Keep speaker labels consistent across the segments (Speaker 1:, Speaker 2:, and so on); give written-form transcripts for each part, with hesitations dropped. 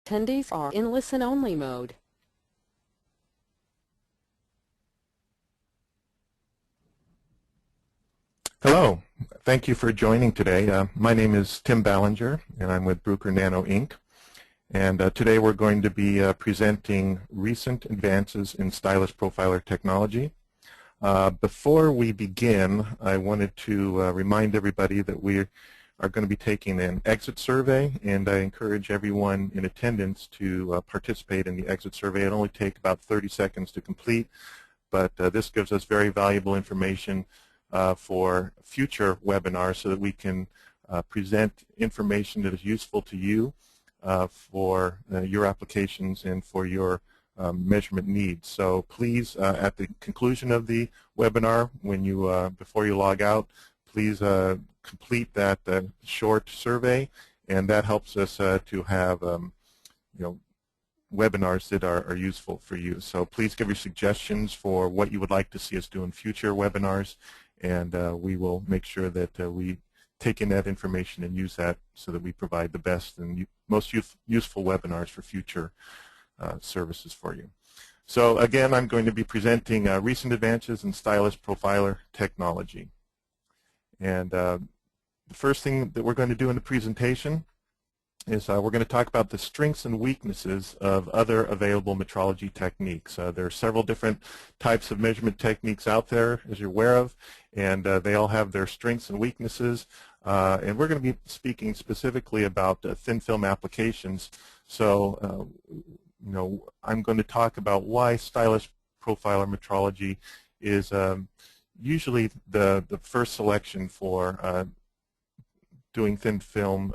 Speaker 1: Attendees are in listen-only mode.
Speaker 2: Hello, thank you for joining today. My name is Tim Ballinger and I'm with Bruker Nano Inc. And today we're going to be presenting recent advances in stylus profiler technology. Before we begin, I wanted to remind everybody that we are going to be taking an exit survey, and I encourage everyone in attendance to participate in the exit survey. It'll only take about 30 seconds to complete, but this gives us very valuable information for future webinars so that we can present information that is useful to you for your applications and for your measurement needs. So please, at the conclusion of the webinar, when you before you log out, please complete that short survey, and that helps us to have webinars that are useful for you. So please give your suggestions for what you would like to see us do in future webinars, and we will make sure that we take in that information and use that so that we provide the best and most useful webinars for future services for you. So again, I'm going to be presenting recent advances in stylus profiler technology. And the first thing that we're going to do in the presentation is we're going to talk about the strengths and weaknesses of other available metrology techniques. There are several different types of measurement techniques out there, as you're aware of, and they all have their strengths and weaknesses. And we're going to be speaking specifically about thin film applications. So, I'm going to talk about why stylus profiler metrology is usually the first selection for doing thin film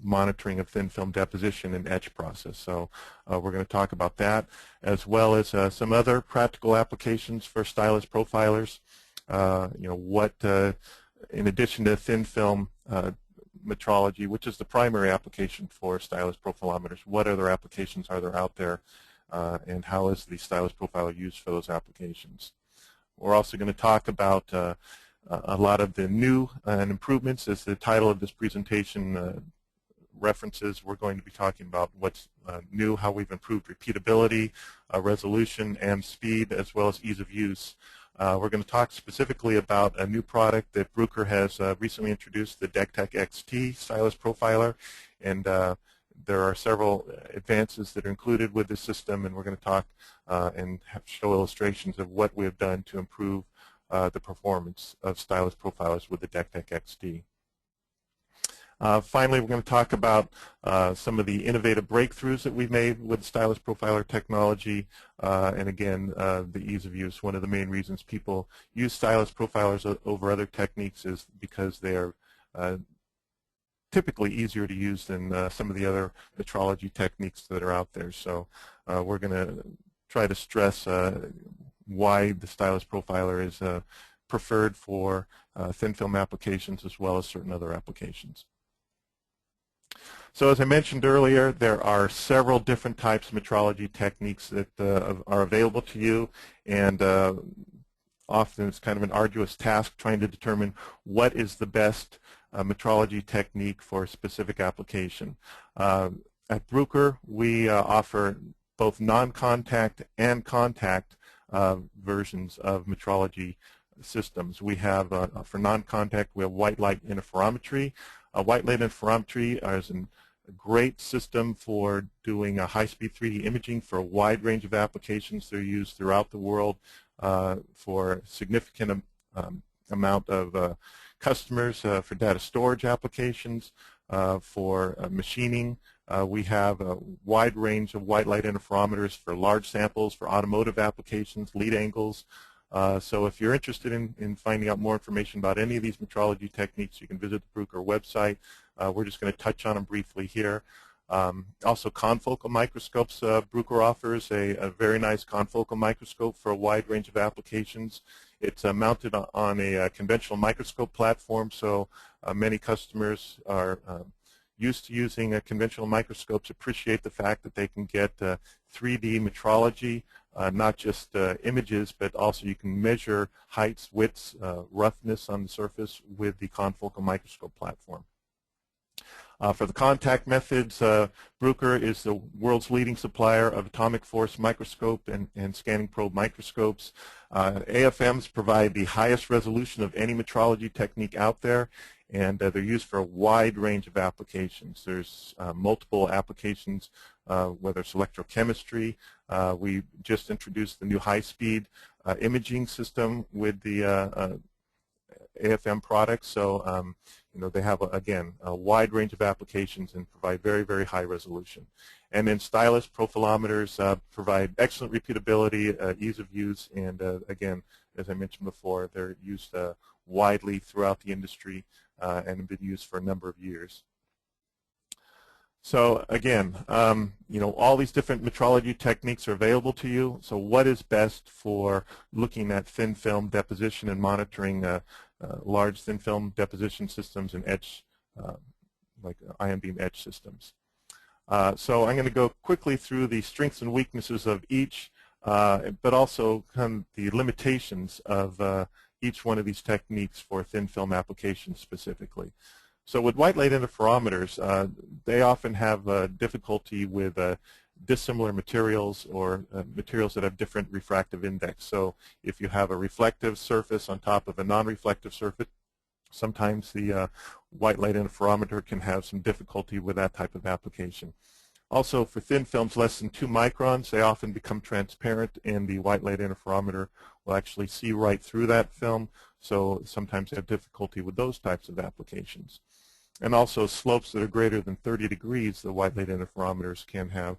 Speaker 2: monitoring of thin film deposition and etch process. So we're going to talk about that, as well as some other practical applications for stylus profilers. In addition to thin film metrology, which is the primary application for stylus profilometers, what other applications are there out there, and how is the stylus profiler used for those applications? We're also going to talk about a lot of the new and improvements, as the title of this presentation references. We're going to be talking about what's new, how we've improved repeatability, resolution, and speed, as well as ease of use. We're going to talk specifically about a new product that Bruker has recently introduced, the DektakXT Stylus Profiler, and there are several advances that are included with this system, and we're going to talk and show illustrations of what we have done to improve the performance of stylus profilers with the DektakXT. Finally, we're going to talk about some of the innovative breakthroughs that we've made with stylus profiler technology, and again, the ease of use. One of the main reasons people use stylus profilers over other techniques is because they are typically easier to use than some of the other metrology techniques that are out there. So we're going to try to stress why the stylus profiler is preferred for thin film applications as well as certain other applications. So as I mentioned earlier, there are several different types of metrology techniques that are available to you, and often it's kind of an arduous task trying to determine what is the best metrology technique for a specific application. At Bruker, we offer both non-contact and contact versions of metrology systems. We have, for non-contact, we have white light interferometry. White light interferometry is a great system for doing high-speed 3D imaging for a wide range of applications. They're used throughout the world for a significant amount of customers for data storage applications, for machining. We have a wide range of white light interferometers for large samples, for automotive applications, lead angles. So if you're interested in finding out more information about any of these metrology techniques, you can visit the Bruker website. We're just going to touch on them briefly here. Also, confocal microscopes. Bruker offers a very nice confocal microscope for a wide range of applications. It's mounted on a conventional microscope platform, so many customers are used to using conventional microscopes, appreciate the fact that they can get 3D metrology, not just images, but also you can measure heights, widths, roughness on the surface with the confocal microscope platform. For the contact methods, Bruker is the world's leading supplier of atomic force microscope and scanning probe microscopes. AFMs provide the highest resolution of any metrology technique out there, and they're used for a wide range of applications. There's multiple applications, whether it's electrochemistry. We just introduced the new high-speed imaging system with the AFM products, so you know, they have, again, a wide range of applications and provide very, very high resolution. And then Stylus Profilometers provide excellent repeatability, ease of use, and again, as I mentioned before, they're used widely throughout the industry and have been used for a number of years. So again, you know, all these different metrology techniques are available to you. So what is best for looking at thin film deposition and monitoring large thin film deposition systems and etch, like ion beam etch systems? So I'm going to go quickly through the strengths and weaknesses of each, but also kind of the limitations of each one of these techniques for thin film applications specifically. So with white light interferometers, they often have difficulty with dissimilar materials or materials that have different refractive index. So if you have a reflective surface on top of a non-reflective surface, sometimes the white light interferometer can have some difficulty with that type of application. Also, for thin films less than 2 microns, they often become transparent, and the white light interferometer will actually see right through that film, so sometimes they have difficulty with those types of applications. And also, slopes that are greater than 30 degrees, the white light interferometers can have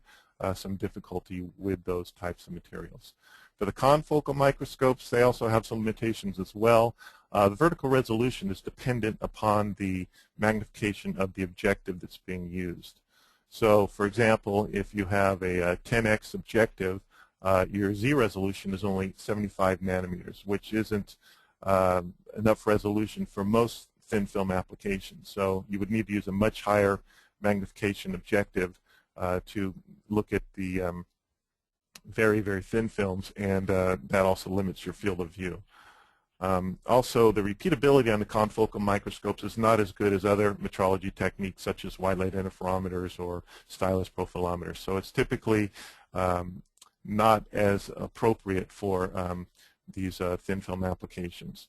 Speaker 2: some difficulty with those types of materials. For the confocal microscopes, they also have some limitations as well. The vertical resolution is dependent upon the magnification of the objective that's being used. So, for example, if you have a 10x objective, your Z resolution is only 75 nanometers, which isn't enough resolution for most thin film applications. So you would need to use a much higher magnification objective to look at the very, very thin films, and that also limits your field of view. Also, the repeatability on the confocal microscopes is not as good as other metrology techniques such as white light interferometers or stylus profilometers. So it's typically not as appropriate for these thin film applications.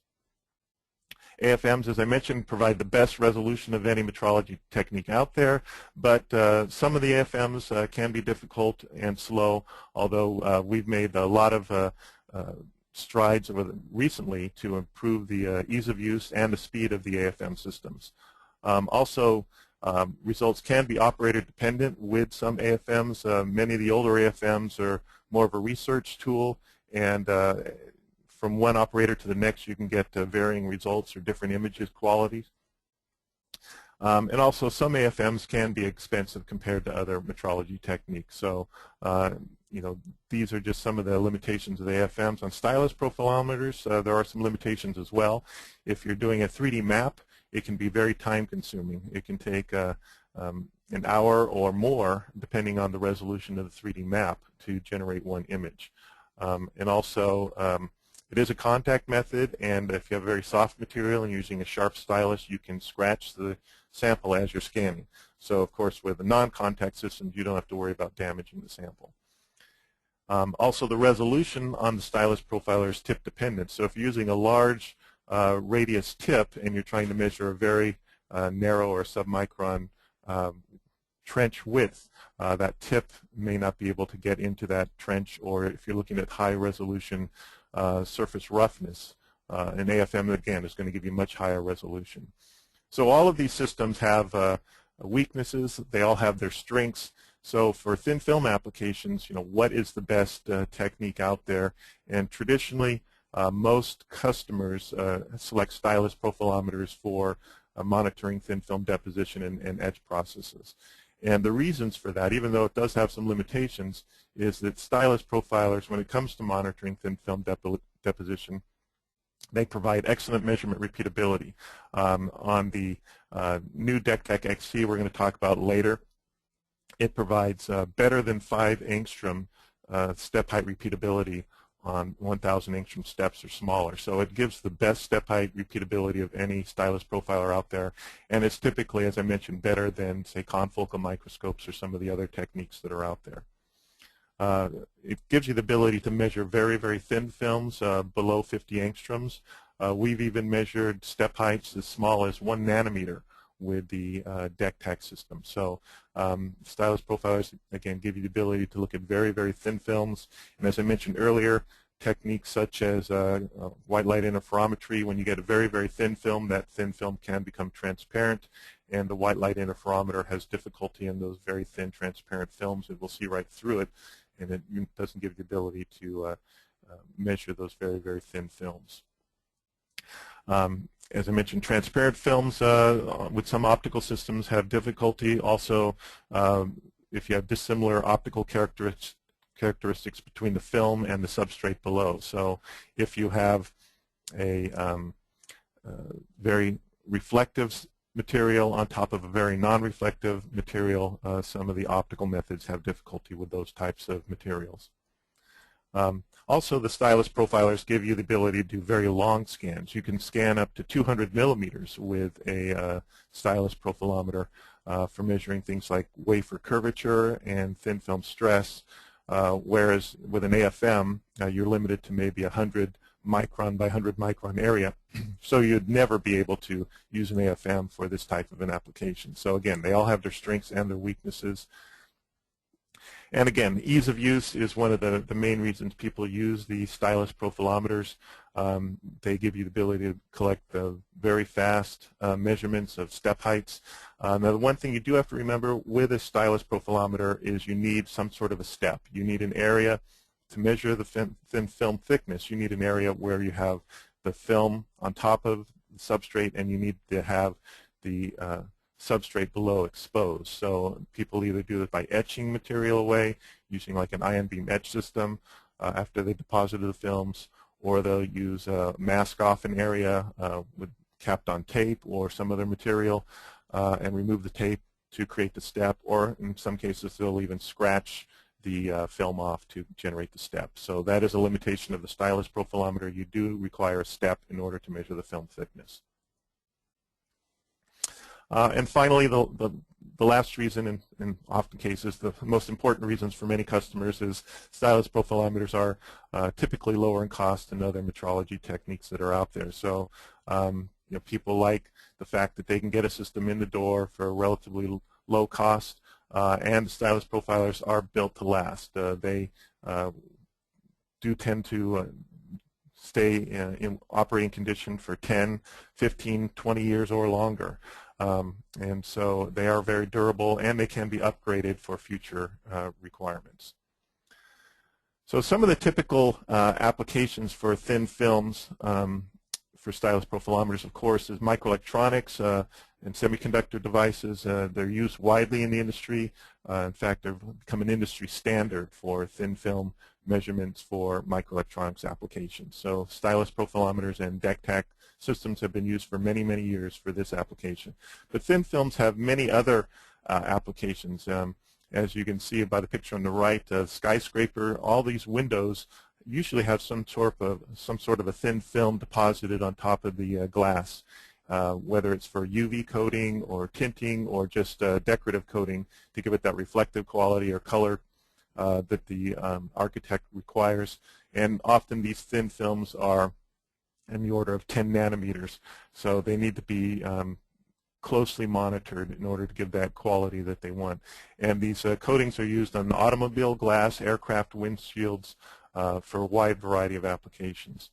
Speaker 2: AFMs, as I mentioned, provide the best resolution of any metrology technique out there, but some of the AFMs can be difficult and slow, although we've made a lot of strides recently to improve the ease of use and the speed of the AFM systems. Also, results can be operator dependent with some AFMs. Many of the older AFMs are more of a research tool, and from one operator to the next you can get varying results or different images qualities. And also, some AFMs can be expensive compared to other metrology techniques. So you know, these are just some of the limitations of the AFMs. On stylus profilometers, there are some limitations as well. If you're doing a 3D map, it can be very time consuming. It can take an hour or more, depending on the resolution of the 3D map, to generate one image. And also, it is a contact method, and if you have a very soft material and using a sharp stylus, you can scratch the sample as you're scanning. So, of course, with the non-contact systems, you don't have to worry about damaging the sample. Also, the resolution on the stylus profiler is tip dependent. So if you're using a large radius tip and you're trying to measure a very narrow or submicron trench width, that tip may not be able to get into that trench, or if you're looking at high resolution surface roughness, an AFM, again, is going to give you much higher resolution. So all of these systems have weaknesses. They all have their strengths. So for thin film applications, you know, what is the best technique out there? And traditionally, most customers select stylus profilometers for monitoring thin film deposition and etch processes. And the reasons for that, even though it does have some limitations, is that stylus profilers, when it comes to monitoring thin film deposition, they provide excellent measurement repeatability. On the new DektakXT we're going to talk about later, it provides better than 5 angstrom step height repeatability on 1,000 angstrom steps or smaller. So it gives the best step height repeatability of any stylus profiler out there, and it's typically, as I mentioned, better than, say, confocal microscopes or some of the other techniques that are out there. It gives you the ability to measure very, very thin films below 50 angstroms. We've even measured step heights as small as 1 nanometer with the Dektak system. So stylus profilers, again, give you the ability to look at very, very thin films. And as I mentioned earlier, techniques such as white light interferometry, when you get a very, very thin film, that thin film can become transparent. And the white light interferometer has difficulty in those very thin, transparent films. It will see right through it, and it doesn't give you the ability to measure those very, very thin films. As I mentioned, transparent films with some optical systems have difficulty. Also, if you have dissimilar optical characteristics between the film and the substrate below. So if you have a very reflective material on top of a very non-reflective material, some of the optical methods have difficulty with those types of materials. Also, the stylus profilers give you the ability to do very long scans. You can scan up to 200 millimeters with a stylus profilometer for measuring things like wafer curvature and thin film stress, whereas with an AFM, you're limited to maybe 100 micron by 100 micron area. So you'd never be able to use an AFM for this type of an application. So again, they all have their strengths and their weaknesses. And again, ease of use is one of the main reasons people use the stylus profilometers. They give you the ability to collect very fast measurements of step heights. Now, the one thing you do have to remember with a stylus profilometer is you need some sort of a step. You need an area to measure the thin film thickness. You need an area where you have the film on top of the substrate, and you need to have the substrate below exposed. So people either do it by etching material away using like an ion beam etch system after they deposited the films, or they'll use a mask off an area with capped on tape or some other material and remove the tape to create the step, or in some cases they'll even scratch the film off to generate the step. So that is a limitation of the stylus profilometer. You do require a step in order to measure the film thickness. And finally, the last reason, in often cases, the most important reasons for many customers is stylus profilometers are typically lower in cost than other metrology techniques that are out there. So people like the fact that they can get a system in the door for a relatively low cost, and the stylus profilers are built to last. They do tend to stay in operating condition for 10, 15, 20 years or longer. And so they are very durable, and they can be upgraded for future requirements. So some of the typical applications for thin films for stylus profilometers, of course, is microelectronics and semiconductor devices. They're used widely in the industry. In fact, they've become an industry standard for thin film measurements for microelectronics applications. So stylus profilometers and Dektak systems have been used for many, many years for this application. But thin films have many other applications. As you can see by the picture on the right, skyscraper, all these windows usually have some sort of a thin film deposited on top of the glass, whether it's for UV coating or tinting or just decorative coating to give it that reflective quality or color that the architect requires. And often these thin films are in the order of 10 nanometers, so they need to be closely monitored in order to give that quality that they want. And these coatings are used on automobile glass, aircraft windshields, for a wide variety of applications.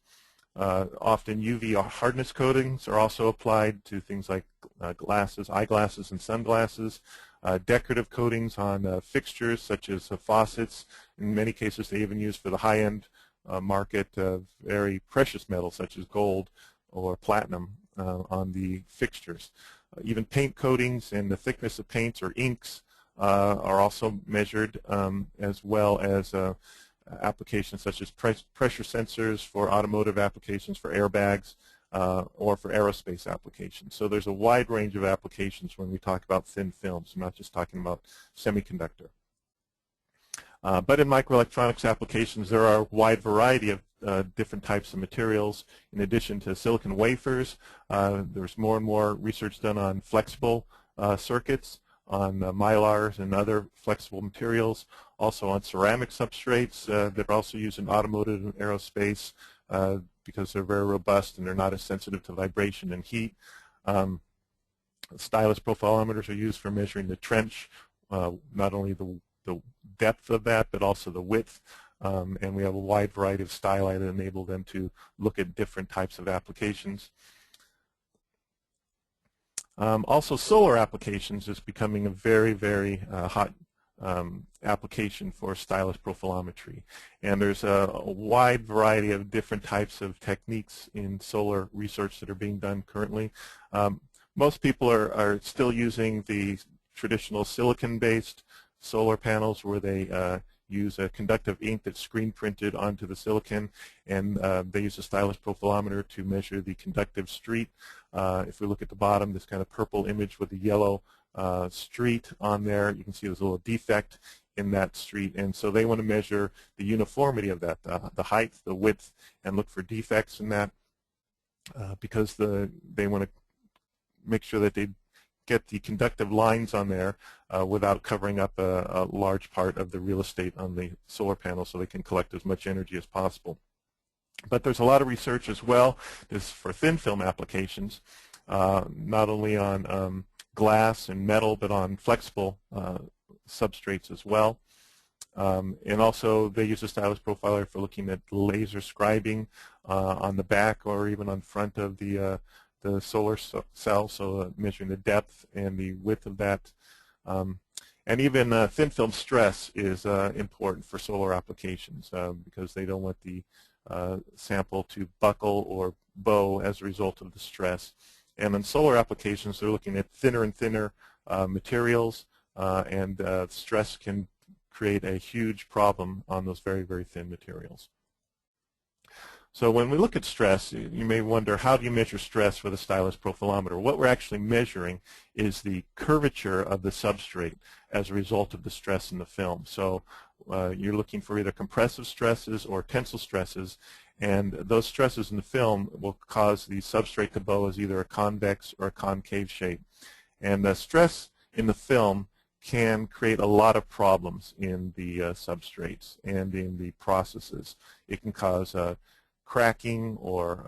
Speaker 2: Often UV hardness coatings are also applied to things like glasses, eyeglasses, and sunglasses. Decorative coatings on fixtures such as faucets. In many cases, they even use for the high-end market very precious metals such as gold or platinum on the fixtures. Even paint coatings and the thickness of paints or inks are also measured, as well as applications such as pressure sensors for automotive applications, for airbags, or for aerospace applications. So there's a wide range of applications when we talk about thin films. I'm not just talking about semiconductor. But in microelectronics applications, there are a wide variety of different types of materials. In addition to silicon wafers, there's more and more research done on flexible circuits, on mylars and other flexible materials, also on ceramic substrates that are also used in automotive and aerospace because they're very robust and they're not as sensitive to vibration and heat. Stylus profilometers are used for measuring the trench, not only the depth of that, but also the width. And we have a wide variety of styli that enable them to look at different types of applications. Also, solar applications is becoming a very, very hot application for stylus profilometry. And there's a wide variety of different types of techniques in solar research that are being done currently. Most people are still using the traditional silicon-based solar panels where they use a conductive ink that's screen printed onto the silicon, and they use a stylus profilometer to measure the conductive street. If we look at the bottom, this kind of purple image with the yellow street on there, you can see there's a little defect in that street, and so they want to measure the uniformity of that, the height, the width, and look for defects in that because they want to make sure that they get the conductive lines on there without covering up a large part of the real estate on the solar panel so they can collect as much energy as possible. But there's a lot of research as well. This is for thin film applications, not only on glass and metal, but on flexible substrates as well. And also they use a stylus profiler for looking at laser scribing on the back or even on front of the solar cell, so measuring the depth and the width of that. And even thin film stress is important for solar applications because they don't want the sample to buckle or bow as a result of the stress. And in solar applications, they're looking at thinner and thinner materials, and stress can create a huge problem on those very, very thin materials. So when we look at stress, you may wonder, how do you measure stress with a stylus profilometer? What we're actually measuring is the curvature of the substrate as a result of the stress in the film. So you're looking for either compressive stresses or tensile stresses, and those stresses in the film will cause the substrate to bow as either a convex or a concave shape. And the stress in the film can create a lot of problems in the substrates and in the processes. It can cause cracking or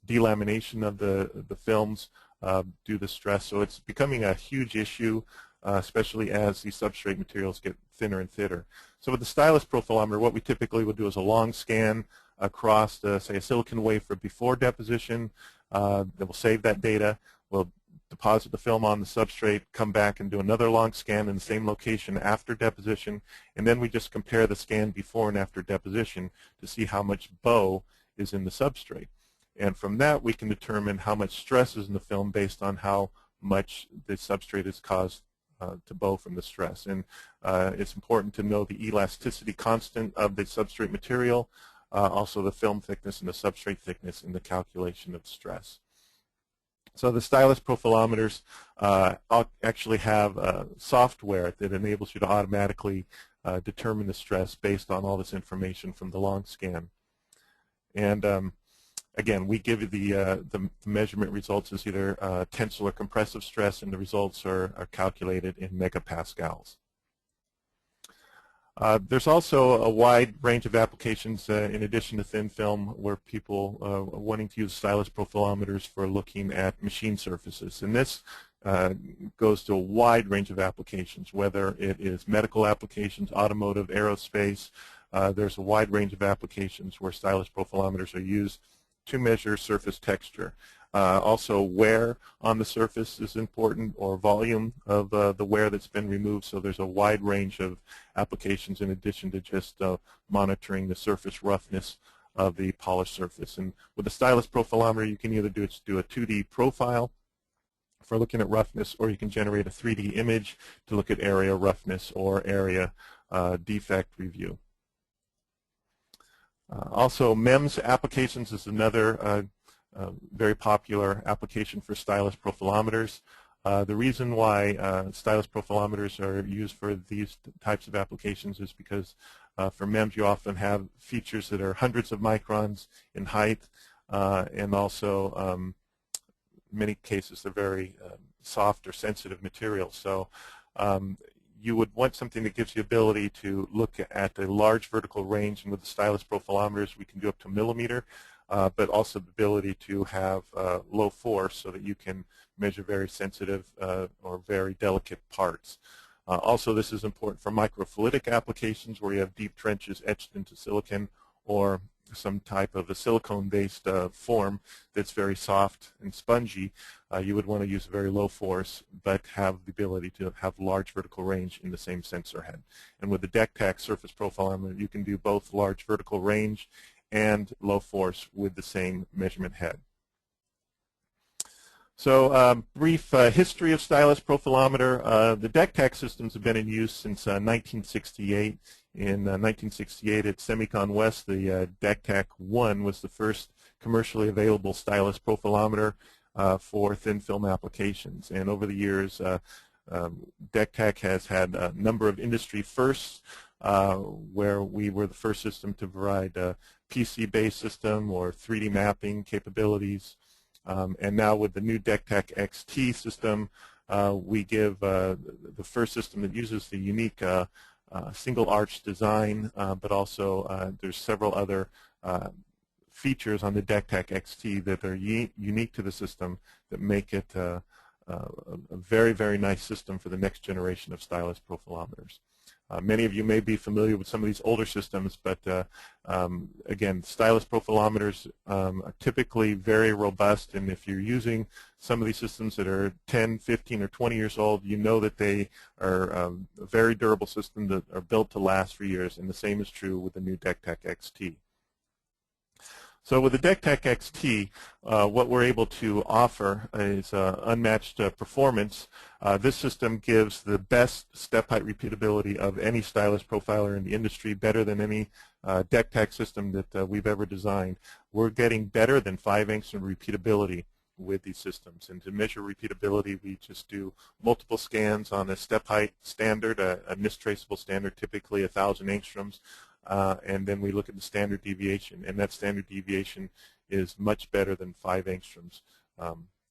Speaker 2: delamination of the films due to stress. So it's becoming a huge issue, especially as the substrate materials get thinner and thinner. So with the stylus profilometer, what we typically will do is a long scan across, say, a silicon wafer before deposition. That will save that data. We'll deposit the film on the substrate, come back and do another long scan in the same location after deposition, and then we just compare the scan before and after deposition to see how much bow is in the substrate. And from that we can determine how much stress is in the film based on how much the substrate is caused to bow from the stress. And it's important to know the elasticity constant of the substrate material, also the film thickness and the substrate thickness in the calculation of stress. So the stylus profilometers actually have software that enables you to automatically determine the stress based on all this information from the long scan. And again, we give you the measurement results as either tensile or compressive stress, and the results are calculated in megapascals. There's also a wide range of applications in addition to thin film where people are wanting to use stylus profilometers for looking at machine surfaces. And this goes to a wide range of applications, whether it is medical applications, automotive, aerospace. There's a wide range of applications where stylus profilometers are used to measure surface texture. Also, wear on the surface is important, or volume of the wear that's been removed. So there's a wide range of applications in addition to just monitoring the surface roughness of the polished surface. And with the stylus profilometer, you can either do a 2D profile for looking at roughness, or you can generate a 3D image to look at area roughness or area defect review. Also, MEMS applications is another very popular application for stylus profilometers. The reason why stylus profilometers are used for these types of applications is because for MEMS you often have features that are hundreds of microns in height, and also in many cases they're very soft or sensitive materials. So you would want something that gives you the ability to look at a large vertical range, and with the stylus profilometers we can do up to a millimeter, but also the ability to have low force so that you can measure very sensitive or very delicate parts. Also, this is important for microfluidic applications where you have deep trenches etched into silicon, or some type of a silicone-based form that's very soft and spongy. You would want to use a very low force but have the ability to have large vertical range in the same sensor head. And with the Dektak surface profilometer you can do both large vertical range and low force with the same measurement head. So brief history of stylus profilometer. The Dektak systems have been in use since 1968. In 1968 at Semicon West, the Dektak 1 was the first commercially available stylus profilometer for thin film applications. And over the years, Dektak has had a number of industry firsts, where we were the first system to provide a PC-based system or 3D mapping capabilities. And now with the new DektakXT system, we give the first system that uses the unique single arch design, but also there's several other features on the DektakXT that are unique to the system that make it a very, very nice system for the next generation of stylus profilometers. Many of you may be familiar with some of these older systems, but again, stylus profilometers are typically very robust, and if you're using some of these systems that are 10, 15, or 20 years old, you know that they are a very durable system that are built to last for years, and the same is true with the new DektakXT. So with the DektakXT, what we're able to offer is unmatched performance. This system gives the best step height repeatability of any stylus profiler in the industry, better than any Dektak system that we've ever designed. We're getting better than 5 angstrom repeatability with these systems. And to measure repeatability, we just do multiple scans on a step height standard, a mistraceable standard, typically 1,000 angstroms. And then we look at the standard deviation, and that standard deviation is much better than 5 angstroms.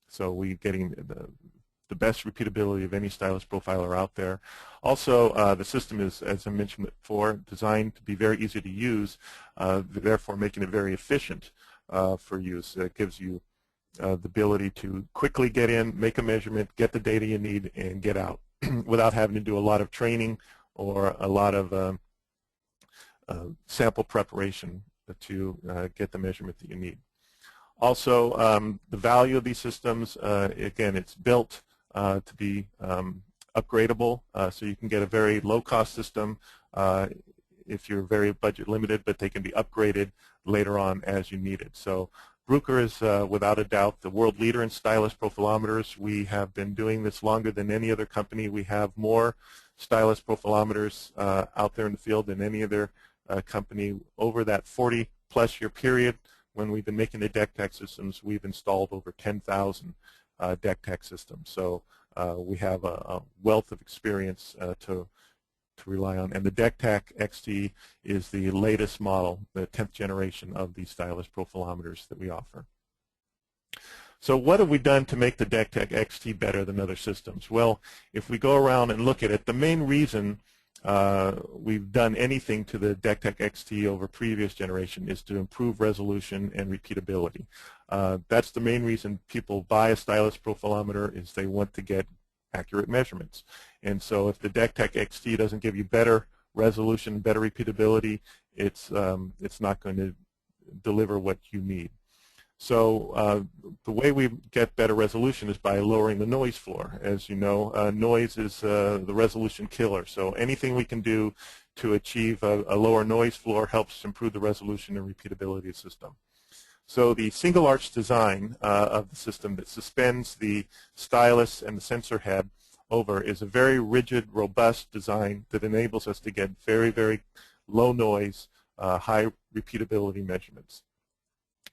Speaker 2: So we're getting the best repeatability of any stylus profiler out there. Also, the system is, as I mentioned before, designed to be very easy to use, therefore making it very efficient for use. It gives you the ability to quickly get in, make a measurement, get the data you need, and get out without having to do a lot of training or a lot of sample preparation to get the measurement that you need. Also, the value of these systems, again, it's built to be upgradable, so you can get a very low-cost system if you're very budget limited, but they can be upgraded later on as you need it. So Bruker is without a doubt the world leader in stylus profilometers. We have been doing this longer than any other company. We have more stylus profilometers out there in the field than any other company. Over that 40-plus year period when we've been making the Dektak systems, we've installed over 10,000 Dektak systems. So we have a wealth of experience to rely on. And the DektakXT is the latest model, the 10th generation of these stylus profilometers that we offer. So what have we done to make the DektakXT better than other systems? Well, if we go around and look at it, the main reason we've done anything to the DektakXT over previous generation is to improve resolution and repeatability. That's the main reason people buy a stylus profilometer, is they want to get accurate measurements. And so if the DektakXT doesn't give you better resolution, better repeatability, it's not going to deliver what you need. So the way we get better resolution is by lowering the noise floor. As you know, noise is the resolution killer. So anything we can do to achieve a lower noise floor helps improve the resolution and repeatability of the system. So the single arch design of the system that suspends the stylus and the sensor head over is a very rigid, robust design that enables us to get very, very low noise, high repeatability measurements.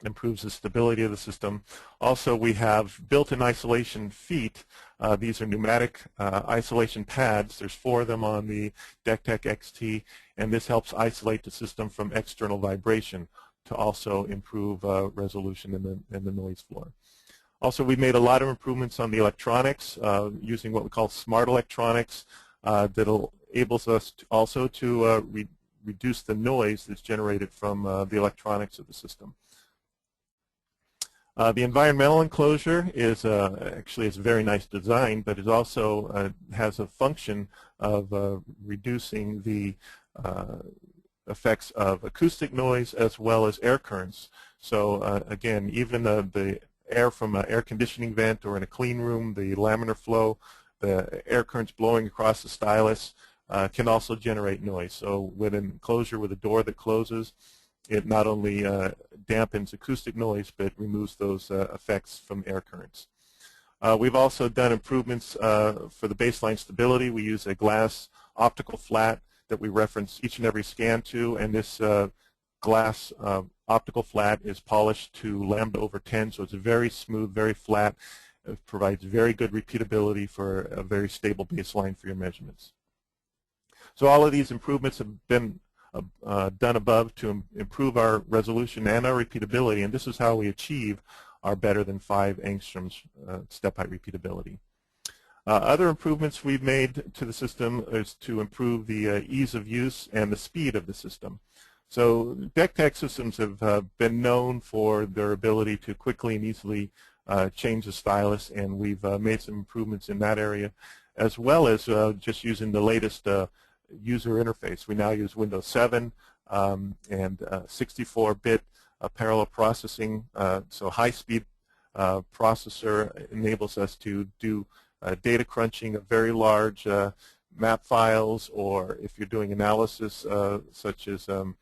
Speaker 2: improves the stability of the system. Also, we have built-in isolation feet. These are pneumatic isolation pads. There's 4 of them on the DektakXT, and this helps isolate the system from external vibration to also improve resolution in the noise floor. Also, we made a lot of improvements on the electronics using what we call smart electronics that enables us to reduce the noise that's generated from the electronics of the system. The environmental enclosure is actually it's a very nice design, but it also has a function of reducing the effects of acoustic noise as well as air currents. So again, even the air from an air conditioning vent or in a clean room, the laminar flow, the air currents blowing across the stylus can also generate noise. So with an enclosure with a door that closes, it not only dampens acoustic noise, but removes those effects from air currents. We've also done improvements for the baseline stability. We use a glass optical flat that we reference each and every scan to, and this glass optical flat is polished to lambda over 10, so it's very smooth, very flat. It provides very good repeatability for a very stable baseline for your measurements. So all of these improvements have been done above to improve our resolution and our repeatability, and this is how we achieve our better than 5 angstroms step height repeatability. Other improvements we've made to the system is to improve the ease of use and the speed of the system. So Dektak systems have been known for their ability to quickly and easily change the stylus, and we've made some improvements in that area, as well as just using the latest user interface. We now use Windows 7 and 64-bit parallel processing, so high-speed processor enables us to do data crunching of very large map files, or if you're doing analysis such as a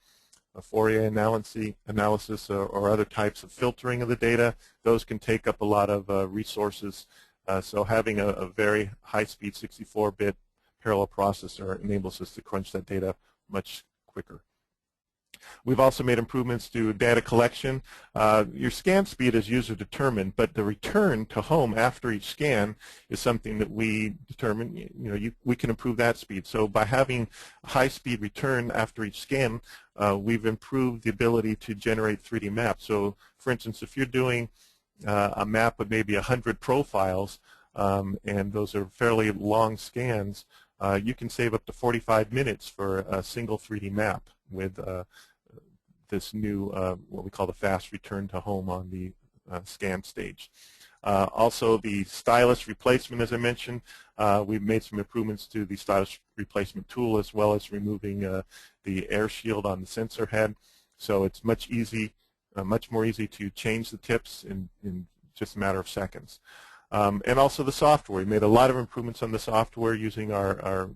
Speaker 2: Fourier analysis or other types of filtering of the data, those can take up a lot of resources. So having a very high-speed 64-bit parallel processor enables us to crunch that data much quicker. We've also made improvements to data collection. Your scan speed is user determined, but the return to home after each scan is something that we determine. We can improve that speed. So by having high-speed return after each scan, we've improved the ability to generate 3D maps. So, for instance, if you're doing a map with maybe 100 profiles, and those are fairly long scans, you can save up to 45 minutes for a single 3D map with this new, what we call the fast return to home on the scan stage. Also, the stylus replacement, as I mentioned, we've made some improvements to the stylus replacement tool, as well as removing the air shield on the sensor head. So it's much more easy to change the tips in just a matter of seconds. And also the software. We made a lot of improvements on the software using our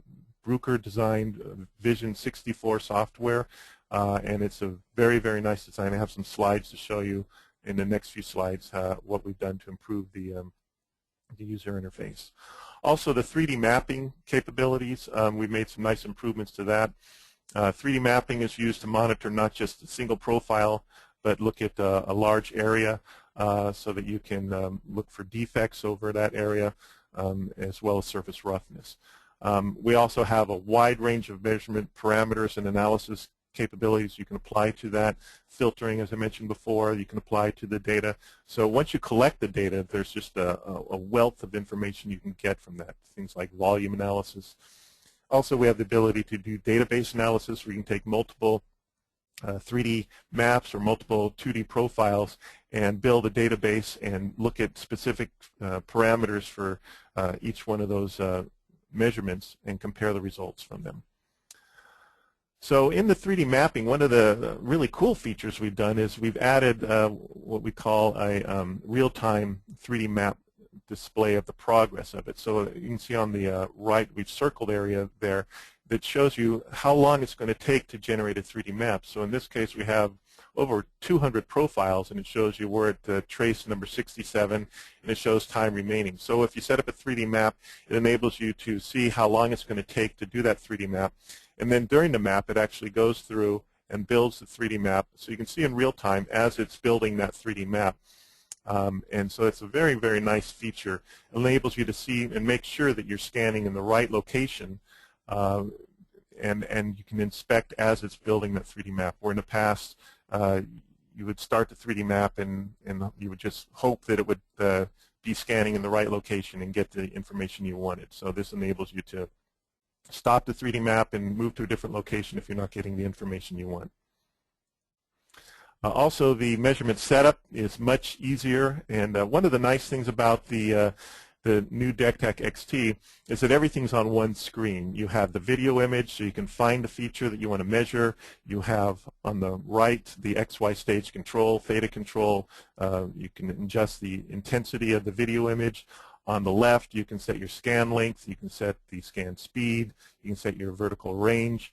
Speaker 2: Bruker designed Vision 64 software, and it's a very, very nice design. I have some slides to show you in the next few slides what we've done to improve the user interface. Also, the 3D mapping capabilities, we've made some nice improvements to that. 3D mapping is used to monitor not just a single profile, but look at a large area so that you can look for defects over that area, as well as surface roughness. We also have a wide range of measurement parameters and analysis capabilities you can apply to that. Filtering, as I mentioned before, you can apply to the data. So once you collect the data, there's just a wealth of information you can get from that, things like volume analysis. Also, we have the ability to do database analysis, where you can take multiple 3D maps or multiple 2D profiles and build a database and look at specific parameters for each one of those measurements and compare the results from them. So in the 3D mapping, one of the really cool features we've done is we've added what we call a real-time 3D map display of the progress of it. So you can see on the right, we've circled area there that shows you how long it's going to take to generate a 3D map. So in this case, we have over 200 profiles, and it shows you we're at trace number 67, and it shows time remaining. So if you set up a 3D map, it enables you to see how long it's going to take to do that 3D map. And then during the map, it actually goes through and builds the 3D map, so you can see in real time as it's building that 3D map. And so it's a very, very nice feature. It enables you to see and make sure that you're scanning in the right location, and you can inspect as it's building that 3D map. Where in the past, you would start the 3D map and you would just hope that it would be scanning in the right location and get the information you wanted. So this enables you to stop the 3D map and move to a different location if you're not getting the information you want. Also, the measurement setup is much easier, and one of the nice things about the new DektakXT is that everything's on one screen. You have the video image, so you can find the feature that you want to measure. You have on the right the XY stage control, theta control. You can adjust the intensity of the video image. On the left, you can set your scan length, you can set the scan speed, you can set your vertical range.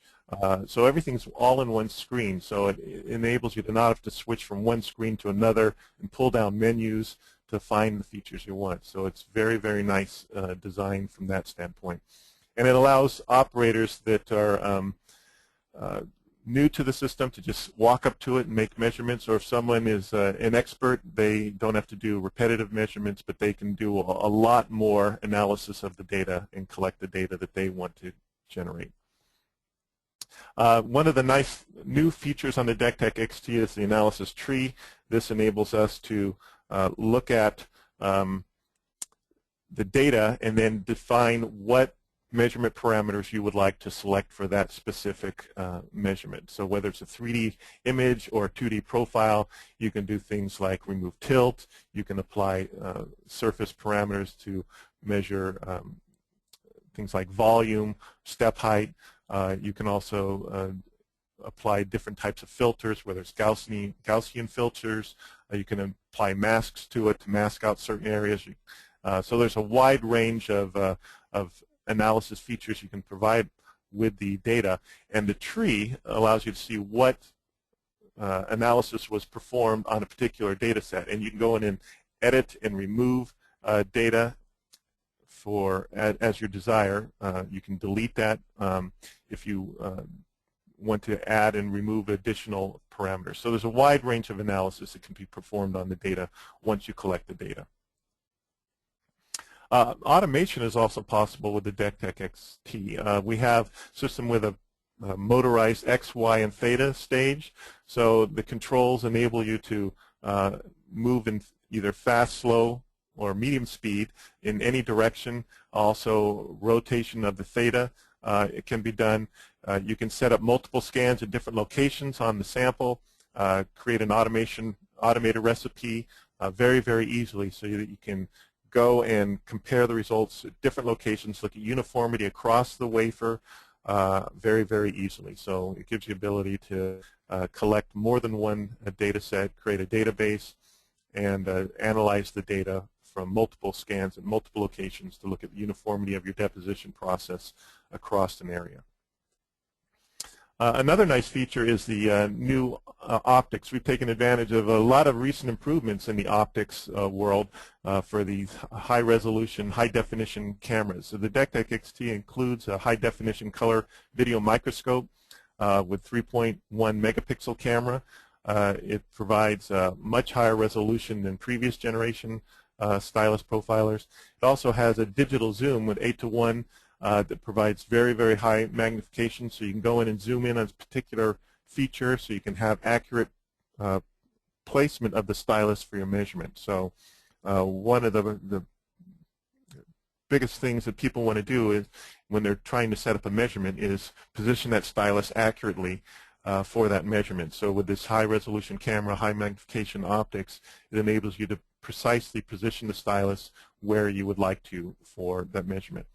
Speaker 2: So everything's all in one screen, so it enables you to not have to switch from one screen to another and pull down menus to find the features you want. So it's very, very nice design from that standpoint. And it allows operators that are new to the system to just walk up to it and make measurements, or if someone is an expert, they don't have to do repetitive measurements, but they can do a lot more analysis of the data and collect the data that they want to generate. One of the nice new features on the DektakXT is the analysis tree. This enables us to look at the data and then define what measurement parameters you would like to select for that specific measurement. So whether it's a 3D image or a 2D profile, you can do things like remove tilt. You can apply surface parameters to measure things like volume, step height. You can also apply different types of filters, whether it's Gaussian filters. You can apply masks to it to mask out certain areas. So there's a wide range of analysis features you can provide with the data, and the tree allows you to see what analysis was performed on a particular data set, and you can go in and edit and remove data as your desire. You can delete that if you want to add and remove additional parameters. So there's a wide range of analysis that can be performed on the data once you collect the data. Automation is also possible with the DektakXT. We have a system with a motorized X, Y, and theta stage. So the controls enable you to move in either fast, slow, or medium speed in any direction. Also, rotation of the theta it can be done. You can set up multiple scans at different locations on the sample, create an automated recipe very, very easily, so that you can go and compare the results at different locations, look at uniformity across the wafer very, very easily. So it gives you the ability to collect more than one data set, create a database, and analyze the data from multiple scans at multiple locations to look at the uniformity of your deposition process across an area. Another nice feature is the new optics. We've taken advantage of a lot of recent improvements in the optics world for these high-resolution, high-definition cameras. So the DektakXT includes a high-definition color video microscope with 3.1 megapixel camera. It provides much higher resolution than previous generation stylus profilers. It also has a digital zoom with 8:1 that provides very, very high magnification, so you can go in and zoom in on a particular feature, so you can have accurate placement of the stylus for your measurement. So one of the biggest things that people want to do is, when they're trying to set up a measurement, is position that stylus accurately for that measurement. So with this high-resolution camera, high magnification optics, it enables you to precisely position the stylus where you would like to for that measurement.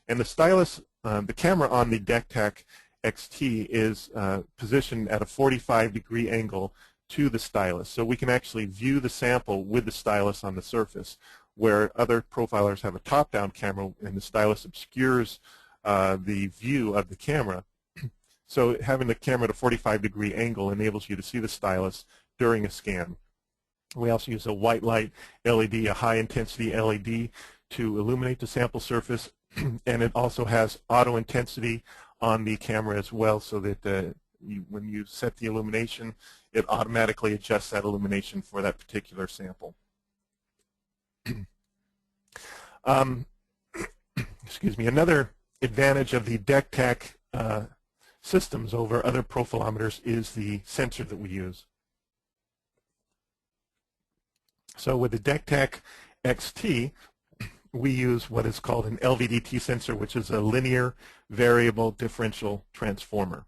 Speaker 2: And the stylus, the camera on the DektakXT is positioned at a 45-degree angle to the stylus. So we can actually view the sample with the stylus on the surface, where other profilers have a top-down camera and the stylus obscures the view of the camera. So having the camera at a 45-degree angle enables you to see the stylus during a scan. We also use a white light LED, a high-intensity LED, to illuminate the sample surface, and it also has auto intensity on the camera as well, so that when you set the illumination, it automatically adjusts that illumination for that particular sample. Excuse me. Another advantage of the Dektak systems over other profilometers is the sensor that we use. So with the DektakXT, we use what is called an LVDT sensor, which is a linear variable differential transformer,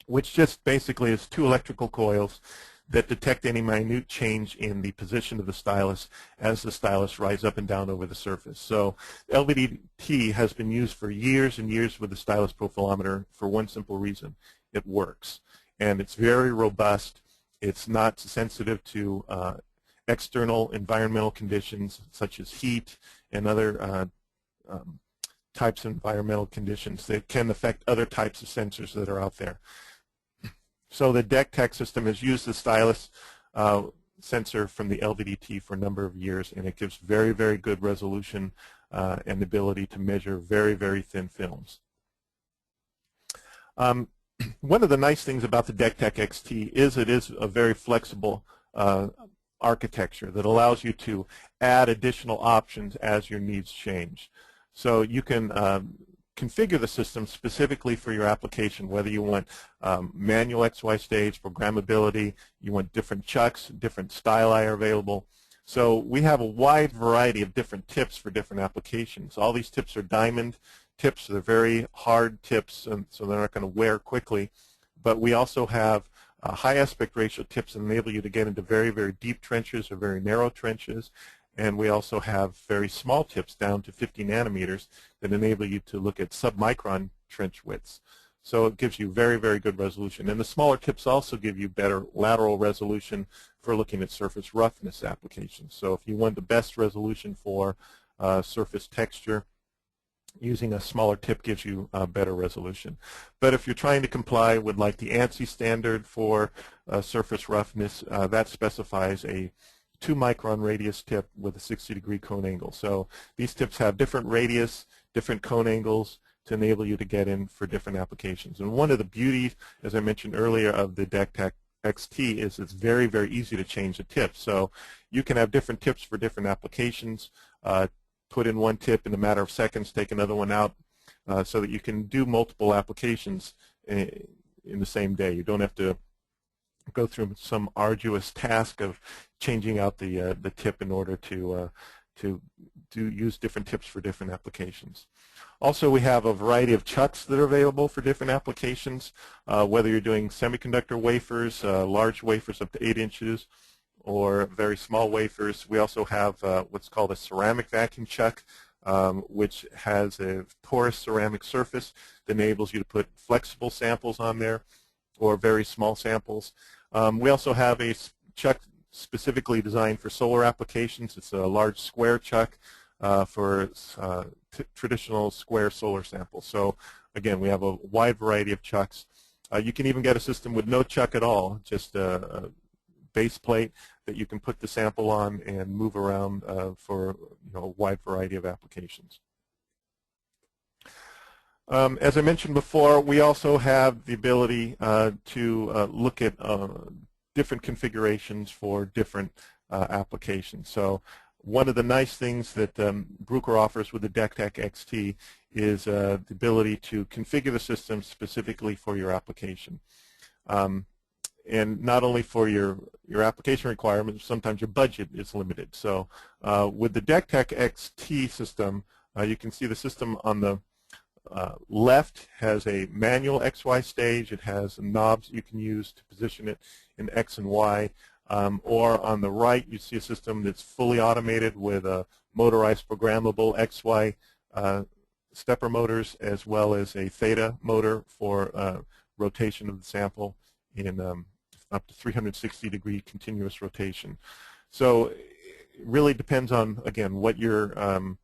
Speaker 2: which just basically is two electrical coils that detect any minute change in the position of the stylus as the stylus rides up and down over the surface. So LVDT has been used for years and years with the stylus profilometer for one simple reason: it works. And it's very robust. It's not sensitive to external environmental conditions such as heat and other types of environmental conditions that can affect other types of sensors that are out there. So the Dektak system has used the stylus sensor from the LVDT for a number of years, and it gives very, very good resolution and ability to measure very, very thin films. One of the nice things about the DektakXT is it is a very flexible architecture that allows you to add additional options as your needs change. So you can configure the system specifically for your application, whether you want manual XY stage, programmability, you want different chucks, different styli are available. So we have a wide variety of different tips for different applications. All these tips are diamond tips. They're very hard tips, and so they're not going to wear quickly. But we also have high aspect ratio tips that enable you to get into very, very deep trenches or very narrow trenches. And we also have very small tips down to 50 nanometers that enable you to look at sub-micron trench widths. So it gives you very, very good resolution. And the smaller tips also give you better lateral resolution for looking at surface roughness applications. So if you want the best resolution for surface texture, using a smaller tip gives you better resolution. But if you're trying to comply with like the ANSI standard for surface roughness, that specifies a 2-micron radius tip with a 60-degree cone angle. So these tips have different radius, different cone angles to enable you to get in for different applications. And one of the beauties, as I mentioned earlier, of the DektakXT is it's very, very easy to change the tip. So you can have different tips for different applications, put in one tip in a matter of seconds, take another one out, so that you can do multiple applications in the same day. You don't have to go through some arduous task of changing out the tip in order to use different tips for different applications. Also, we have a variety of chucks that are available for different applications, whether you're doing semiconductor wafers, large wafers up to 8 inches, or very small wafers. We also have what's called a ceramic vacuum chuck, which has a porous ceramic surface that enables you to put flexible samples on there or very small samples. We also have a chuck specifically designed for solar applications. It's a large square chuck for traditional square solar samples. So again, we have a wide variety of chucks. You can even get a system with no chuck at all, just a base plate that you can put the sample on and move around for a wide variety of applications. As I mentioned before, we also have the ability to look at different configurations for different applications. So one of the nice things that Bruker offers with the DektakXT is the ability to configure the system specifically for your application. And not only for your application requirements, sometimes your budget is limited. So with the DektakXT system, you can see the system on the left has a manual XY stage. It has knobs you can use to position it in X and Y. Or on the right, you see a system that's fully automated with a motorized programmable XY stepper motors, as well as a theta motor for rotation of the sample in up to 360-degree continuous rotation. So it really depends on, again, what your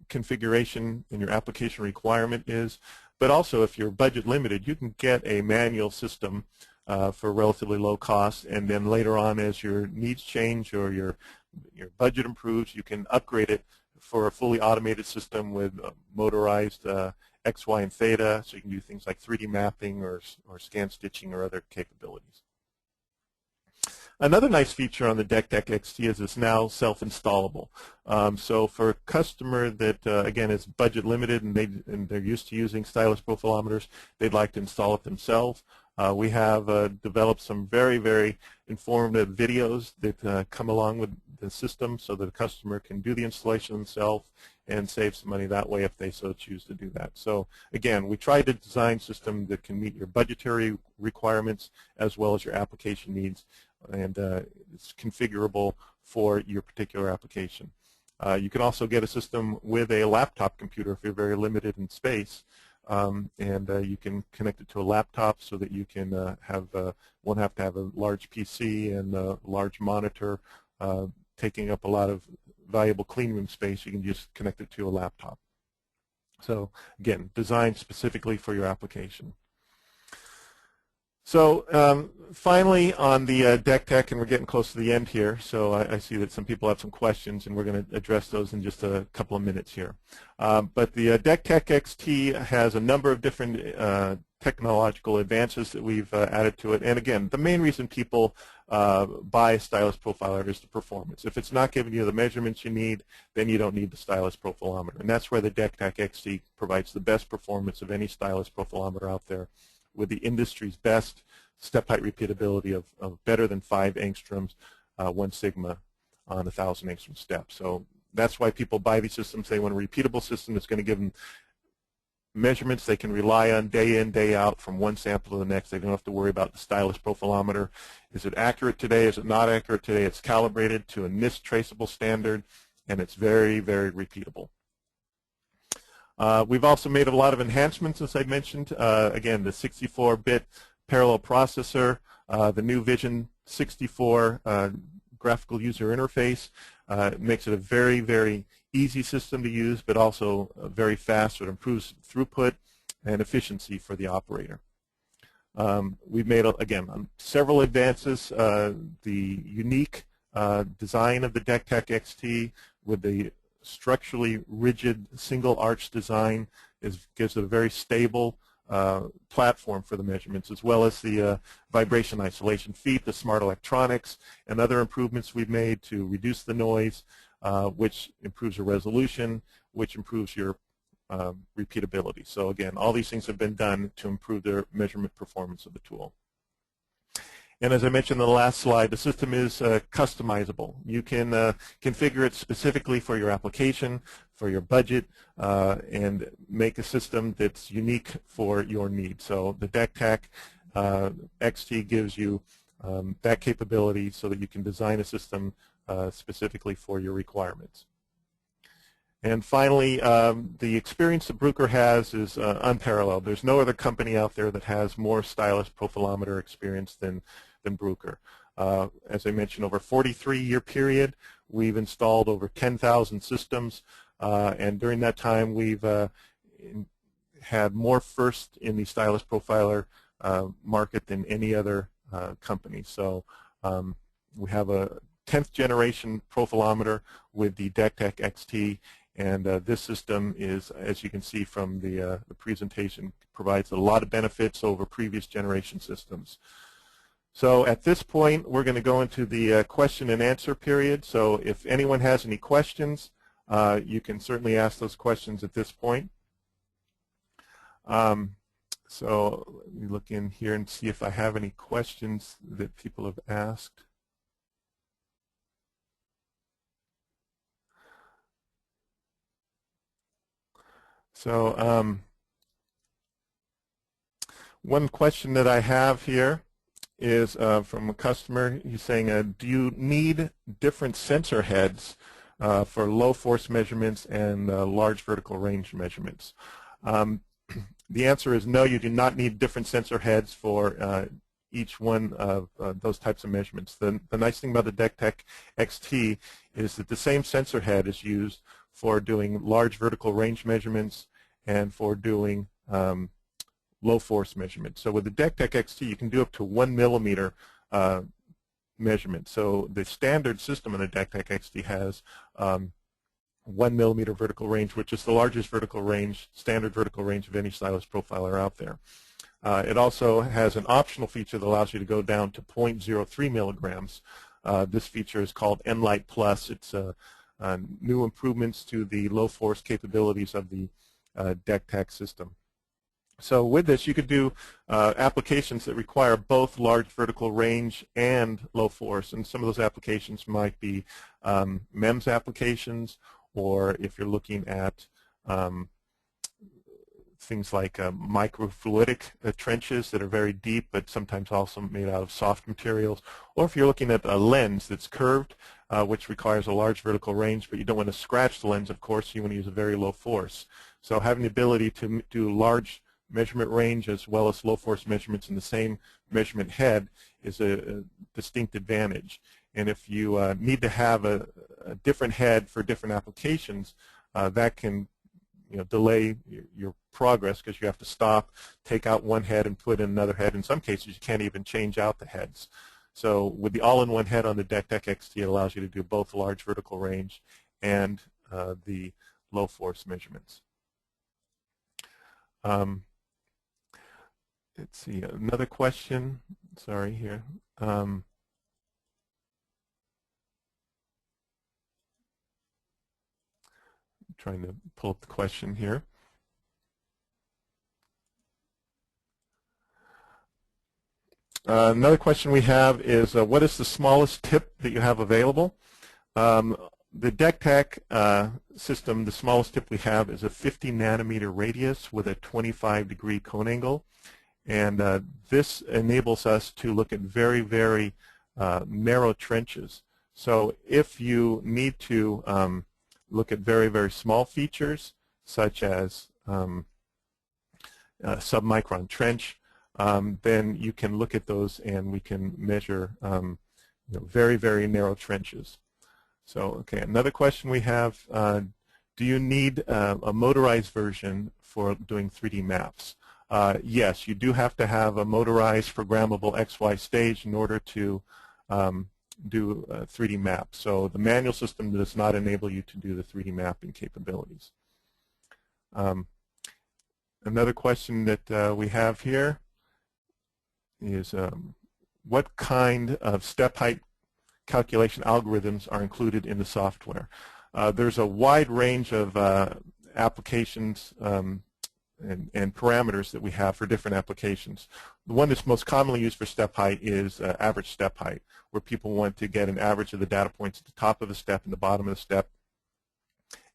Speaker 2: configuration and your application requirement is. But also, if you're budget limited, you can get a manual system for relatively low cost, and then later on, as your needs change or your budget improves, you can upgrade it for a fully automated system with motorized X, Y, and theta, so you can do things like 3D mapping or scan stitching or other capabilities. Another nice feature on the DektakXT is it's now self-installable. So for a customer that, again, is budget limited and they're used to using stylus profilometers, they'd like to install it themselves. We have developed some very, very informative videos that come along with the system so that the customer can do the installation themselves and save some money that way if they so choose to do that. So again, we try to design a system that can meet your budgetary requirements as well as your application needs, and it's configurable for your particular application. You can also get a system with a laptop computer if you're very limited in space, and you can connect it to a laptop so that you can won't have to have a large PC and a large monitor taking up a lot of valuable clean room space. You can just connect it to a laptop. So again, designed specifically for your application. So finally on the Dektak, and we're getting close to the end here, so I see that some people have some questions, and we're going to address those in just a couple of minutes here. But the DektakXT has a number of different technological advances that we've added to it. And again, the main reason people buy a stylus profiler is the performance. If it's not giving you the measurements you need, then you don't need the stylus profilometer. And that's where the DektakXT provides the best performance of any stylus profilometer out there, with the industry's best step height repeatability of better than 5 angstroms, 1 sigma on 1,000 angstrom step. So that's why people buy these systems. They want a repeatable system that's going to give them measurements they can rely on day in, day out from one sample to the next. They don't have to worry about the stylus profilometer. Is it accurate today? Is it not accurate today? It's calibrated to a NIST traceable standard, and it's very, very repeatable. We've also made a lot of enhancements, as I mentioned. Again, the 64-bit parallel processor, the new Vision 64 graphical user interface makes it a very, very easy system to use, but also very fast, so it improves throughput and efficiency for the operator. We've made, again, several advances. The unique design of the DektakXT with the structurally rigid single arch design gives it a very stable platform for the measurements, as well as the vibration isolation feet, the smart electronics, and other improvements we've made to reduce the noise, which improves your resolution, which improves your repeatability. So again, all these things have been done to improve the measurement performance of the tool. And as I mentioned in the last slide, the system is customizable. You can configure it specifically for your application, for your budget, and make a system that's unique for your needs. So the DektakXT gives you that capability so that you can design a system specifically for your requirements. And finally, the experience that Bruker has is unparalleled. There's no other company out there that has more stylus profilometer experience than Bruker. As I mentioned, over a 43-year period, we've installed over 10,000 systems, and during that time, we've had more firsts in the stylus profiler market than any other company. So we have a 10th generation profilometer with the DektakXT, and this system is, as you can see from the presentation, provides a lot of benefits over previous generation systems. So at this point, we're going to go into the question and answer period. So if anyone has any questions, you can certainly ask those questions at this point. So let me look in here and see if I have any questions that people have asked. So one question that I have here is from a customer. He's saying, do you need different sensor heads for low force measurements and large vertical range measurements? The answer is no, you do not need different sensor heads for each one of those types of measurements. The nice thing about the DektakXT is that the same sensor head is used for doing large vertical range measurements and for doing low force measurements. So with the DektakXT, you can do up to 1 millimeter measurement. So the standard system in the DektakXT has 1 millimeter vertical range, which is the largest vertical range, standard vertical range of any stylus profiler out there. It also has an optional feature that allows you to go down to 0.03 milligrams. This feature is called Nlight Plus. It's new improvements to the low force capabilities of the Dektak system. So with this, you could do applications that require both large vertical range and low force, and some of those applications might be MEMS applications, or if you're looking at things like microfluidic trenches that are very deep but sometimes also made out of soft materials, or if you're looking at a lens that's curved, which requires a large vertical range, but you don't want to scratch the lens, of course, you want to use a very low force. So having the ability to do large measurement range as well as low force measurements in the same measurement head is a distinct advantage. And if you need to have a different head for different applications, that can delay your progress, because you have to stop, take out one head and put in another head. In some cases you can't even change out the heads. So with the all-in-one head on the DektakXT, it allows you to do both large vertical range and the low force measurements. Let's see, another question. Sorry here. Trying to pull up the question here. Another question we have is, what is the smallest tip that you have available? The Dektak system, the smallest tip we have is a 50 nanometer radius with a 25-degree cone angle. And this enables us to look at very, very narrow trenches. So if you need to look at very, very small features, such as a sub-micron trench, then you can look at those and we can measure very, very narrow trenches. So, okay, another question we have, do you need a motorized version for doing 3D maps? Yes, you do have to have a motorized programmable XY stage in order to do a 3D map. So the manual system does not enable you to do the 3D mapping capabilities. Another question that we have here is what kind of step height calculation algorithms are included in the software? There's a wide range of applications and parameters that we have for different applications. The one that's most commonly used for step height is average step height, where people want to get an average of the data points at the top of the step and the bottom of the step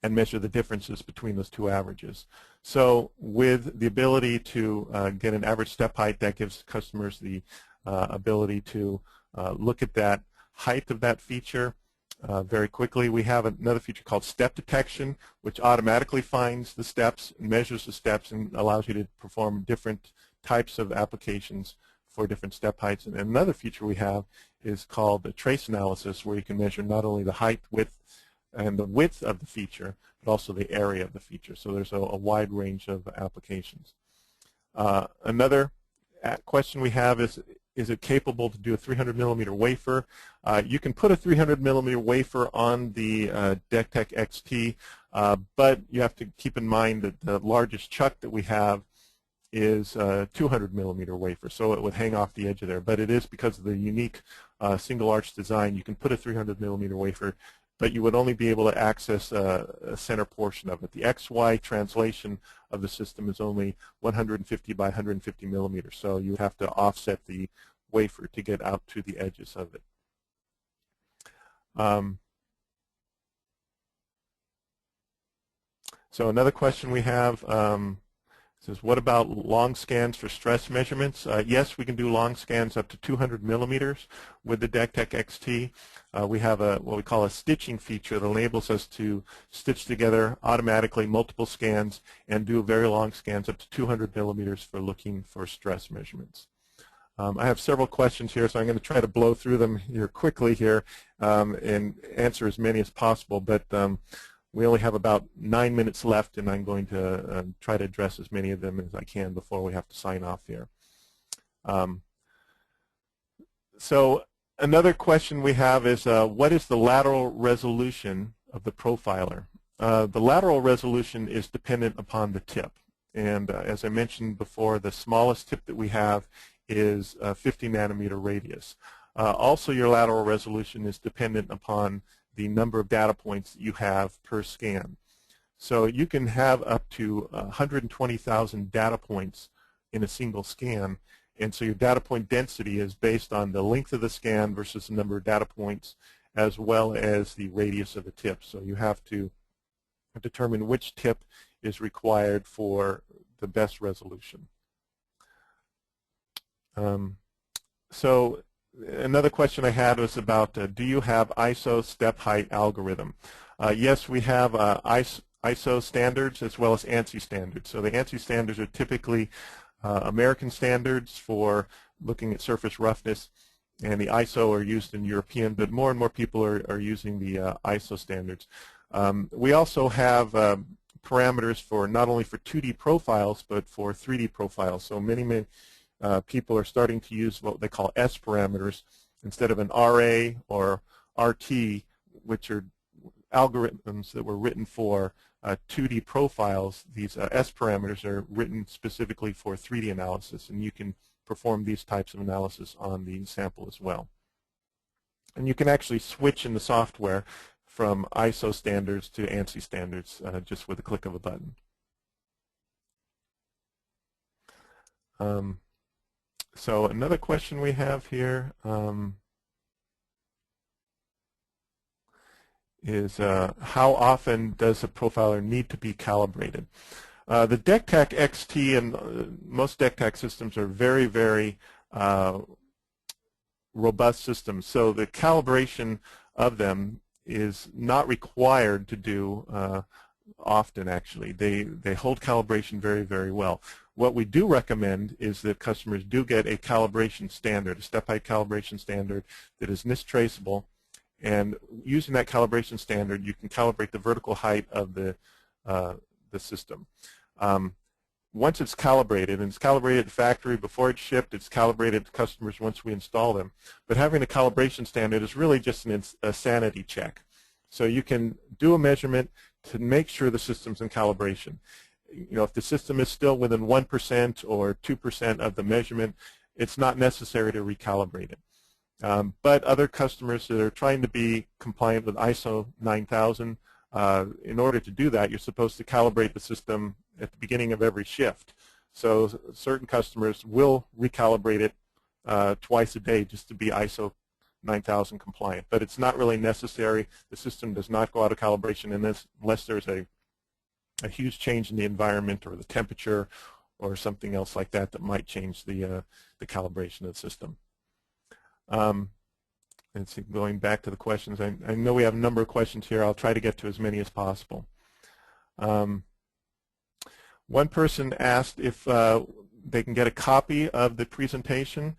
Speaker 2: and measure the differences between those two averages. So with the ability to get an average step height, that gives customers the ability to look at that height of that feature very quickly. We have another feature called step detection, which automatically finds the steps and measures the steps and allows you to perform different types of applications for different step heights. And another feature we have is called the trace analysis, where you can measure not only the height, width, and the width of the feature, but also the area of the feature. So there's a wide range of applications. Another question we have is it capable to do a 300 millimeter wafer? You can put a 300 millimeter wafer on the DektakXT, but you have to keep in mind that the largest chuck that we have is a 200 millimeter wafer, so it would hang off the edge of there. But it is because of the unique single arch design, you can put a 300 millimeter wafer, but you would only be able to access a center portion of it. The XY translation of the system is only 150 by 150 millimeters, so you have to offset the wafer to get out to the edges of it. So another question we have says, what about long scans for stress measurements? Yes, we can do long scans up to 200 millimeters with the DektakXT. We have what we call a stitching feature that enables us to stitch together automatically multiple scans and do very long scans up to 200 millimeters for looking for stress measurements. I have several questions here, so I'm going to try to blow through them here quickly here and answer as many as possible. But we only have about 9 minutes left, and I'm going to try to address as many of them as I can before we have to sign off here. So another question we have is, what is the lateral resolution of the profiler? The lateral resolution is dependent upon the tip. And as I mentioned before, the smallest tip that we have is 50 nanometer radius. Also, your lateral resolution is dependent upon the number of data points that you have per scan. So you can have up to 120,000 data points in a single scan, and so your data point density is based on the length of the scan versus the number of data points as well as the radius of the tip. So you have to determine which tip is required for the best resolution. So another question I had was about do you have ISO step height algorithm? Yes, we have ISO standards as well as ANSI standards. So the ANSI standards are typically American standards for looking at surface roughness, and the ISO are used in European, but more and more people are using the ISO standards. We also have parameters for not only for 2D profiles but for 3D profiles. So many people are starting to use what they call S parameters instead of an RA or RT, which are algorithms that were written for 2D profiles. These S parameters are written specifically for 3D analysis, and you can perform these types of analysis on the sample as well. And you can actually switch in the software from ISO standards to ANSI standards just with a click of a button. So another question we have here is how often does a profiler need to be calibrated? The DektakXT and most Dektak systems are very, very robust systems, so the calibration of them is not required to do often, actually. They hold calibration very, very well. What we do recommend is that customers do get a calibration standard, a step height calibration standard that is NIST traceable, and using that calibration standard you can calibrate the vertical height of the system. Once it's calibrated, and it's calibrated at the factory before it's shipped, it's calibrated to customers once we install them. But having a calibration standard is really just a sanity check. So you can do a measurement to make sure the system's in calibration. You know, if the system is still within 1% or 2% of the measurement, it's not necessary to recalibrate it. But other customers that are trying to be compliant with ISO 9000, in order to do that, you're supposed to calibrate the system at the beginning of every shift. So certain customers will recalibrate it twice a day just to be ISO 9000 compliant. But it's not really necessary. The system does not go out of calibration unless there's a huge change in the environment or the temperature or something else like that that might change the calibration of the system. Let's see, going back to the questions, I know we have a number of questions here. I'll try to get to as many as possible. One person asked if they can get a copy of the presentation.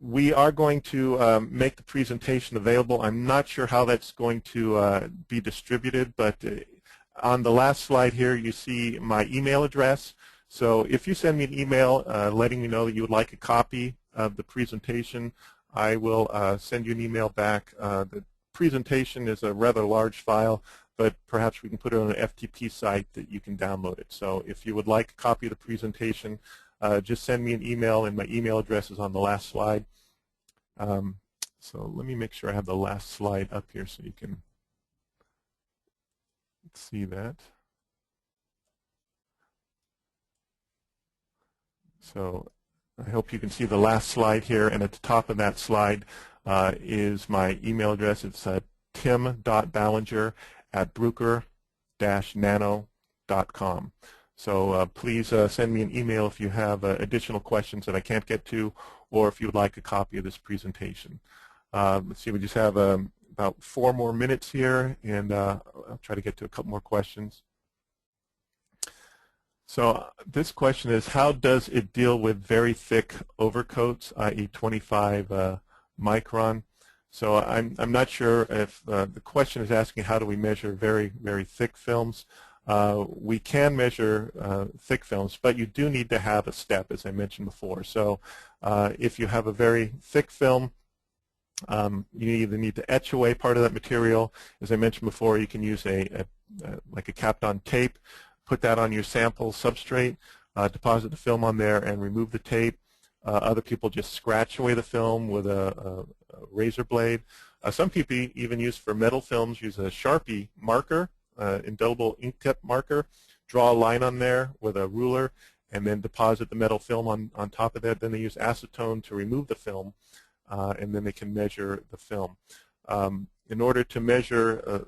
Speaker 2: We are going to make the presentation available. I'm not sure how that's going to be distributed, but on the last slide here you see my email address. So if you send me an email letting me know that you would like a copy of the presentation, I will send you an email back. The presentation is a rather large file, but perhaps we can put it on an FTP site that you can download it. So if you would like a copy of the presentation, just send me an email, and my email address is on the last slide. So let me make sure I have the last slide up here so you can see that. So I hope you can see the last slide here, and at the top of that slide is my email address. It's tim.ballinger@bruker-nano.com. So please send me an email if you have additional questions that I can't get to, or if you would like a copy of this presentation. Let's see, we just have about 4 more minutes here, and I'll try to get to a couple more questions. So this question is, how does it deal with very thick overcoats, i.e. 25 micron? So I'm not sure if the question is asking how do we measure very, very thick films. We can measure thick films, but you do need to have a step, as I mentioned before. So if you have a very thick film, You either need to etch away part of that material. As I mentioned before, you can use like a capped-on tape, put that on your sample substrate, deposit the film on there, and remove the tape. Other people just scratch away the film with a razor blade. Some people even use, for metal films, use a Sharpie marker, indelible ink tip marker, draw a line on there with a ruler, and then deposit the metal film on top of that. Then they use acetone to remove the film, and then they can measure the film. In order to measure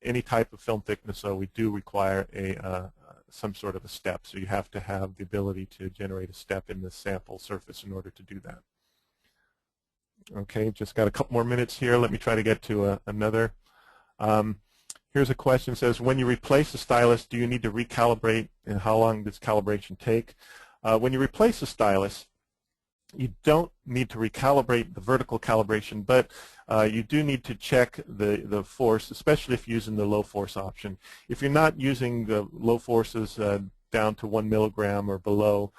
Speaker 2: any type of film thickness, though, we do require some sort of a step. So you have to have the ability to generate a step in the sample surface in order to do that. Okay, just got a couple more minutes here. Let me try to get to another. Here's a question. It says, when you replace the stylus, do you need to recalibrate, and how long does calibration take? When you replace the stylus, you don't need to recalibrate the vertical calibration, but you do need to check the force, especially if you're using the low force option. If you're not using the low forces down to 1 milligram or below,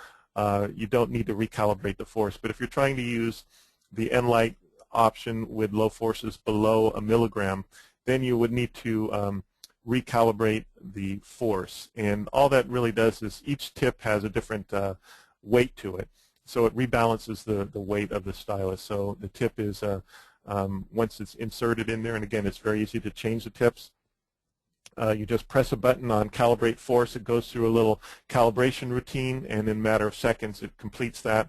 Speaker 2: you don't need to recalibrate the force. But if you're trying to use the N-Light option with low forces below 1 milligram, then you would need to recalibrate the force. And all that really does is each tip has a different weight to it. So it rebalances the weight of the stylus. So the tip is, once it's inserted in there, and again, it's very easy to change the tips. You just press a button on calibrate force. It goes through a little calibration routine, and in a matter of seconds, it completes that.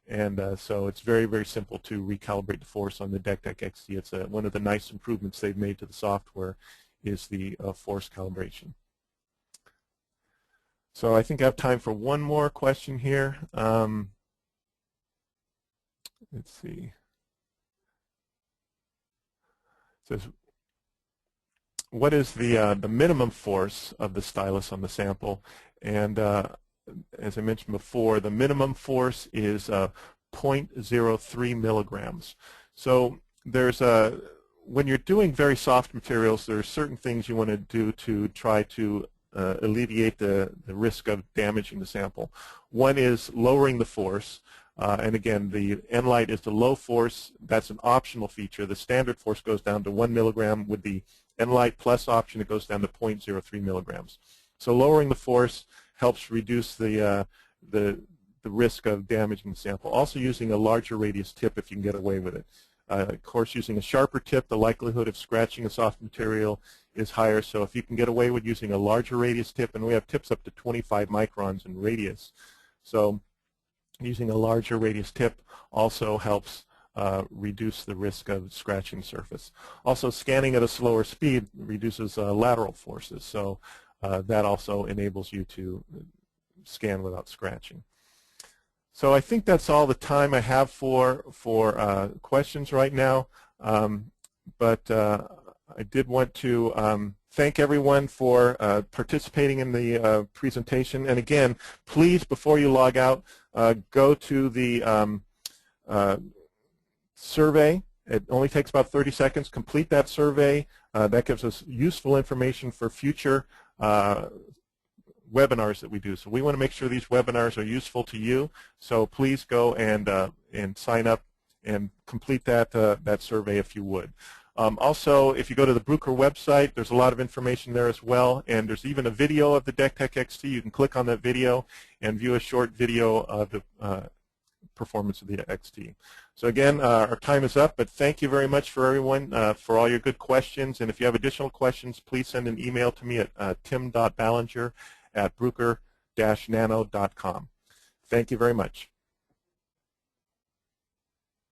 Speaker 2: And so it's very, very simple to recalibrate the force on the DektakXT. It's one of the nice improvements they've made to the software is the force calibration. So I think I have time for one more question here. Let's see. It says, what is the minimum force of the stylus on the sample? And as I mentioned before, the minimum force is 0.03 milligrams. So there's when you're doing very soft materials, there are certain things you want to do to try to alleviate the risk of damaging the sample. One is lowering the force. And again, the N-Light is the low force. That's an optional feature. The standard force goes down to 1 milligram. With the N-Light Plus option, it goes down to 0.03 milligrams. So lowering the force helps reduce the risk of damaging the sample. Also using a larger radius tip if you can get away with it. Of course, using a sharper tip, the likelihood of scratching a soft material is higher. So if you can get away with using a larger radius tip, and we have tips up to 25 microns in radius. So using a larger radius tip also helps reduce the risk of scratching surface. Also, scanning at a slower speed reduces lateral forces, so that also enables you to scan without scratching. So I think that's all the time I have for questions right now. But I did want to thank everyone for participating in the presentation. And again, please, before you log out, go to the survey. It only takes about 30 seconds. Complete that survey. That gives us useful information for future webinars that we do. So we want to make sure these webinars are useful to you. So please go and sign up and complete that survey if you would. Also, if you go to the Bruker website, there's a lot of information there as well, and there's even a video of the DektakXT. You can click on that video and view a short video of the performance of the XT. So again, our time is up, but thank you very much for everyone for all your good questions. And if you have additional questions, please send an email to me at tim.ballinger@bruker-nano.com. Thank you very much.